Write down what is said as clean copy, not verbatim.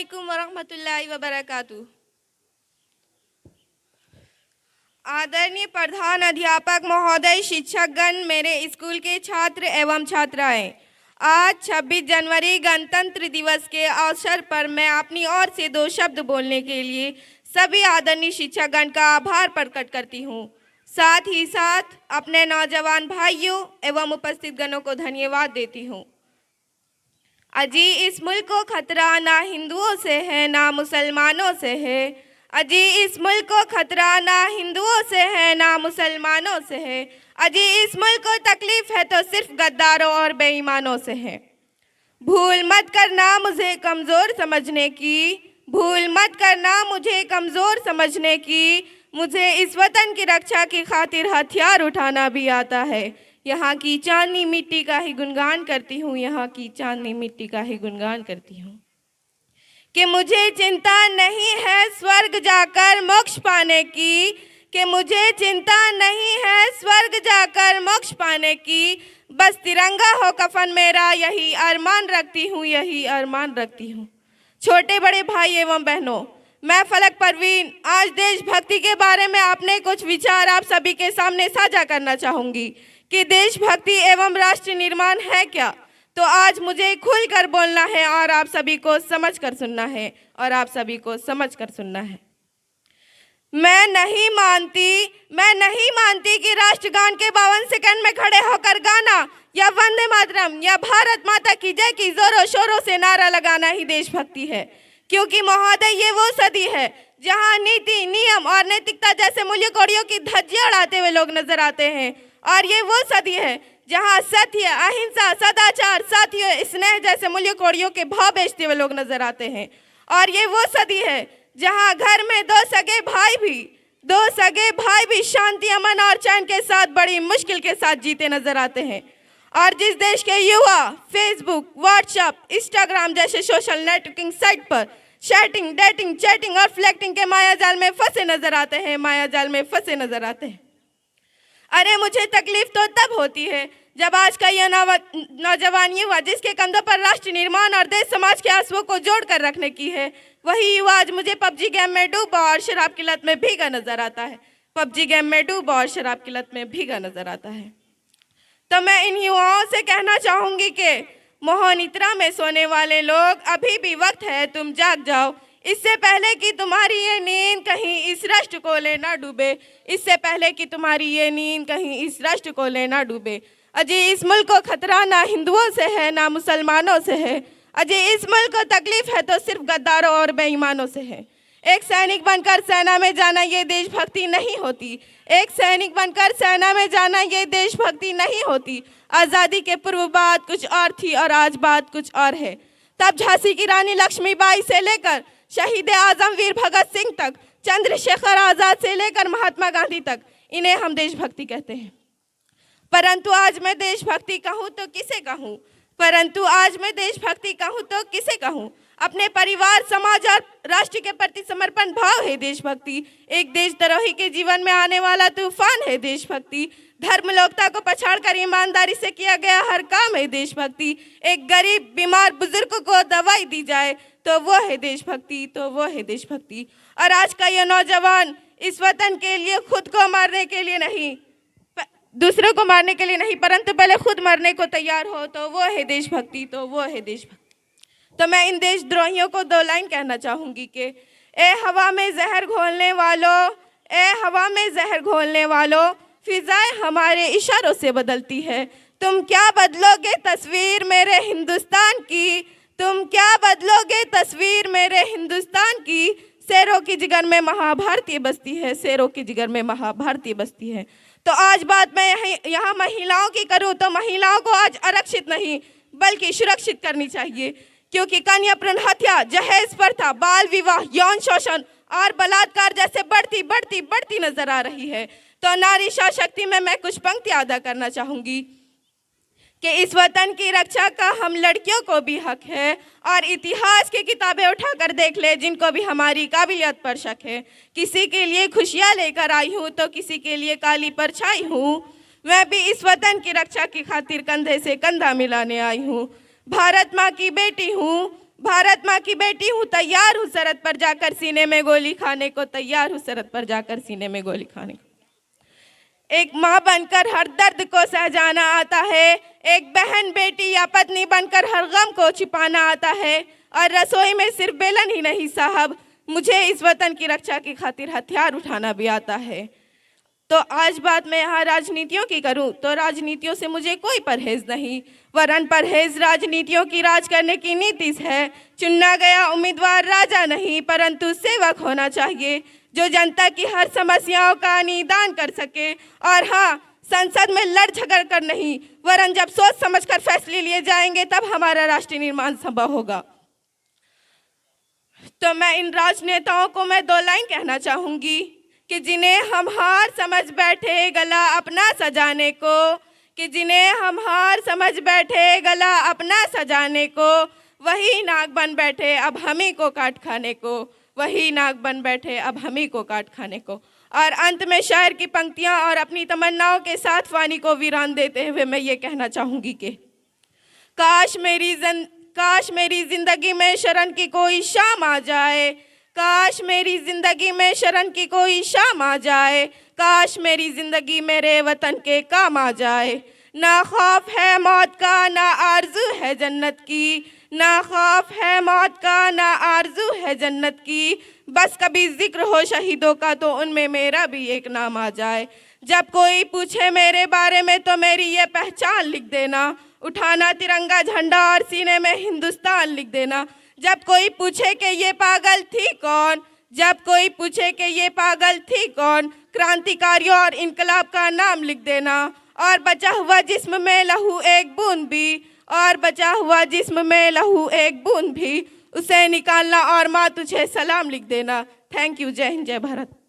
अस्सलामुअलैकुम वरहमतुल्लाहि वबरकातुहू। आदरणीय प्रधान अध्यापक महोदय, शिक्षकगण, मेरे स्कूल के छात्र एवं छात्राएं, आज 26 जनवरी गणतंत्र दिवस के अवसर पर मैं अपनी ओर से 2 शब्द बोलने के लिए सभी आदरणीय शिक्षकगण का आभार प्रकट करती हूं। साथ ही साथ अपने नौजवान भाइयों एवं उपस्थित गणों को धन्यवाद देती हूं। अजी इस मुल्क को खतरा ना हिंदुओं से है ना मुसलमानों से है। अजी इस मुल्क को खतरा ना हिंदुओं से है ना मुसलमानों से है। अजी इस मुल्क को तकलीफ है तो सिर्फ गद्दारों और बेईमानों से है। भूल मत करना मुझे कमज़ोर समझने की, भूल मत करना मुझे कमज़ोर समझने की। मुझे इस वतन की रक्षा की खातिर हथियार उठाना भी आता है। यहाँ की चांदनी मिट्टी का ही गुणगान करती हूँ, यहाँ की चांदनी मिट्टी का ही गुणगान करती हूँ। कि मुझे चिंता नहीं है स्वर्ग जाकर मोक्ष पाने की, कि मुझे चिंता नहीं है स्वर्ग जाकर मोक्ष पाने की। बस तिरंगा हो कफन मेरा, यही अरमान रखती हूँ, यही अरमान रखती हूँ। छोटे बड़े भाई एवं बहनों, मैं फलक परवीन आज देशभक्ति के बारे में अपने कुछ विचार आप सभी के सामने साझा करना चाहूँगी कि देशभक्ति एवं राष्ट्र निर्माण है क्या। तो आज मुझे खुलकर बोलना है और आप सभी को समझ कर सुनना है, और आप सभी को समझ कर सुनना है। मैं नहीं मानती कि राष्ट्रगान के 52 सेकंड में खड़े होकर गाना या वंदे मातरम या भारत माता की जय की जोरों शोरों से नारा लगाना ही देशभक्ति है। क्योंकि महोदय, ये वो सदी है जहां नीति, नियम और नैतिकता जैसे मूल्य कोड़ियों की धज्जियां उड़ाते हुए लोग नजर आते हैं। और ये वो सदी है जहां सत्य, अहिंसा, सदाचार, साथी, स्नेह जैसे मूल्य कोड़ियों के भाव बेचते हुए लोग नजर आते हैं। और ये वो सदी है जहां घर में दो सगे भाई भी शांति, अमन और चैन के साथ बड़ी मुश्किल के साथ जीते नजर आते हैं। और जिस देश के युवा फेसबुक, व्हाट्सएप, इंस्टाग्राम जैसे सोशल नेटवर्किंग साइट पर चैटिंग, डेटिंग, चैटिंग और फ्लैक्टिंग के मायाजाल में फंसे नजर आते हैं, अरे मुझे तकलीफ तो तब होती है जब आज का यह नौजवान युवा, जिसके कंधों पर राष्ट्र निर्माण और देश समाज के आंसुओं को जोड़ कर रखने की है, वही युवा आज मुझे पबजी गेम में डूबा और शराब की लत में भीगा नजर आता है। तो मैं इन युवाओं से कहना चाहूंगी कि मोहनित्रा में सोने वाले लोग, अभी भी वक्त है, तुम जाग जाओ, इससे पहले कि तुम्हारी ये नींद कहीं इस राष्ट्र को ले ना डूबे, अजी इस मुल्क को खतरा ना हिंदुओं से है ना मुसलमानों से है। अजी इस मुल्क को तकलीफ है तो सिर्फ गद्दारों और बेईमानों से है। एक सैनिक बनकर सेना में जाना ये देशभक्ति नहीं होती। आज़ादी के पूर्व बात कुछ और थी और आज बात कुछ और है। तब झांसी की रानी लक्ष्मीबाई से लेकर शहीद आजम वीर भगत सिंह तक, चंद्रशेखर आज़ाद से लेकर महात्मा गांधी तक, इन्हें हम देशभक्ति कहते हैं। परंतु आज मैं देशभक्ति कहूँ तो किसे कहूँ। अपने परिवार, समाज और राष्ट्र के प्रति समर्पण भाव है देशभक्ति। एक देशद्रोही के जीवन में आने वाला तूफान है देशभक्ति। धर्मलोकता को पछाड़कर ईमानदारी से किया गया हर काम है देशभक्ति। एक गरीब बीमार बुजुर्ग को दवाई दी जाए तो वो है देशभक्ति। और आज का ये नौजवान इस वतन के लिए खुद को मारने के लिए नहीं, दूसरों को मारने के लिए नहीं, परंतु पहले खुद मरने को तैयार हो तो वो है देशभक्ति। तो मैं इन देशद्रोहियों को 2 लाइन कहना चाहूंगी कि ए हवा में जहर घोलने वालों, फिजाएं हमारे इशारों से बदलती है। तुम क्या बदलोगे तस्वीर मेरे हिंदुस्तान की। शेरों की जिगर में महाभारती बसती है। तो आज बात मैं यहाँ महिलाओं की करूँ तो महिलाओं को आज आरक्षित नहीं बल्कि सुरक्षित करनी चाहिए। क्योंकि कन्या भ्रूण हत्या, जहेज प्रथा, बाल विवाह, यौन शोषण और बलात्कार जैसे बढ़ती नजर आ रही है। तो नारी शक्ति में मैं कुछ पंक्तियां अदा करना चाहूंगी कि इस वतन की रक्षा का हम लड़कियों को भी हक है। और इतिहास की किताबें उठाकर देख ले जिनको भी हमारी काबिलियत पर शक है। किसी के लिए खुशियां लेकर आई हूँ तो किसी के लिए काली परछाई हूँ। मैं भी इस वतन की रक्षा की खातिर कंधे से कंधा मिलाने आई हूँ। भारत माँ की बेटी हूँ, भारत माँ की बेटी हूँ, तैयार हूँ सरहद पर जाकर सीने में गोली खाने को, तैयार हूँ सरहद पर जाकर सीने में गोली खाने को। एक माँ बनकर हर दर्द को सहजाना आता है, एक बहन, बेटी या पत्नी बनकर हर गम को छिपाना आता है। और रसोई में सिर्फ बेलन ही नहीं साहब, मुझे इस वतन की रक्षा की खातिर हथियार उठाना भी आता है। तो आज बात मैं यहाँ राजनीतियों की करूँ तो राजनीतियों से मुझे कोई परहेज नहीं, वरन परहेज राजनीतियों की राज करने की नीति से है। चुना गया उम्मीदवार राजा नहीं परंतु सेवक होना चाहिए, जो जनता की हर समस्याओं का निदान कर सके। और हाँ, संसद में लड़ झगड़ कर नहीं, वरन जब सोच समझकर फैसले लिए जाएंगे तब हमारा राष्ट्रीय निर्माण संभव होगा। तो मैं इन राजनेताओं को मैं 2 लाइन कहना चाहूँगी कि जिन्हें हम हार समझ बैठे गला अपना सजाने को, कि जिन्हें हम हार समझ बैठे गला अपना सजाने को, वही नाग बन बैठे अब हमी को काट खाने को, वही नाग बन बैठे अब हमी को काट खाने को। और अंत में शायर की पंक्तियां और अपनी तमन्नाओं के साथ वाणी को वीरान देते हुए मैं ये कहना चाहूँगी कि काश मेरी जिंदगी में शरण की कोई शाम आ जाए, काश मेरी जिंदगी में शरण की कोई शाम आ जाए, काश मेरी जिंदगी मेरे वतन के काम आ जाए। ना खौफ है मौत का ना आरज़ू है जन्नत की, ना खौफ है मौत का ना आरज़ू है जन्नत की, बस कभी जिक्र हो शहीदों का तो उनमें मेरा भी एक नाम आ जाए। जब कोई पूछे मेरे बारे में तो मेरी ये पहचान लिख देना, उठाना तिरंगा झंडा और सीने में हिंदुस्तान लिख देना। जब कोई पूछे कि ये पागल थी कौन, जब कोई पूछे कि ये पागल थी कौन, क्रांतिकारियों और इनकलाब का नाम लिख देना। और बचा हुआ जिस्म में लहू एक बूंद भी, और बचा हुआ जिस्म में लहू एक बूंद भी, उसे निकालना और माँ तुझे सलाम लिख देना। Thank you. जय हिंद, जय भारत।